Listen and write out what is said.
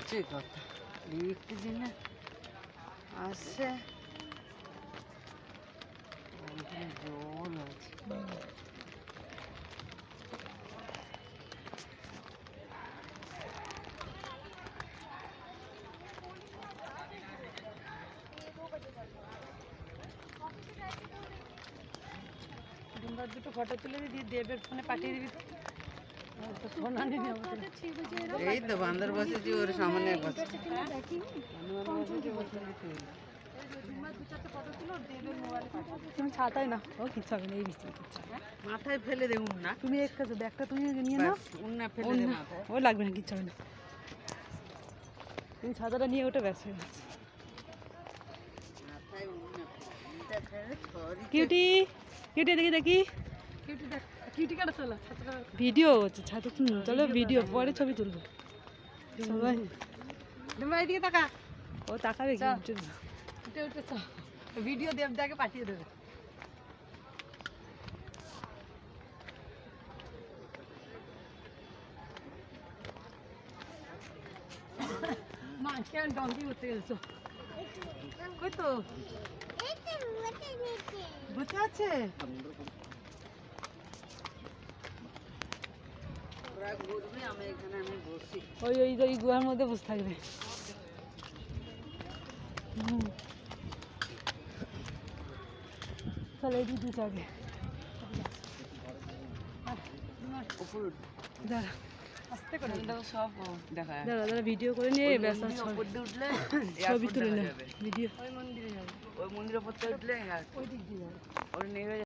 আছে কথা, একটু দিনে আসছে জল আছে। দুটো ফটো তুলে দিয়ে দেবের ফোনে পাঠিয়ে দিবি। এই তো বান্দর বসেছি ওর সামনে তুমি ছাতাই না, ও কিচ্ছু হবে না, এই বৃষ্টি মাথায় ফেলে দেবো না। তুমি এক কাজ, ব্যাগটা তুমি নিয়ে নাও, উন্না ফেলে দে মাথায়। ও লাগবে না, কিচ্ছু হবে না। তুমি ছাতাটা নিয়ে ওটা ব্যস্ত হয়ে যাচ্ছে। কিউটি কিউটি দেখি দেখি ভিডিও হচ্ছে ছাতা, চলো ভিডিও পরে ছবি তুলবো সবাই। দিকে তাকা, ও তাকাবে কি ভিডিও দেবদাকে পাঠিয়ে দেবে। মা কেন ডঙ্কি করতে গেছো? কই তো বসে আছে, ওরা ঘুরবে, আমি এখানে আমি বসি। ওই ওই ওই গুহার মধ্যে বসে থাকবে। চলো এই দিদি যাবে, দাঁড়া আস্তে করে সব দেখা যায়। দাঁড়া দাঁড়া ভিডিও করে নিয়ে ব্যস্ত উপর দিয়ে উঠলে ছবি তুলে নে ভিডিও। ওই মন্দিরে যাবে, ওই মন্দিরের উপর থেকে উঠলে ওই দিক দিয়ে যাবে, ওই নেমে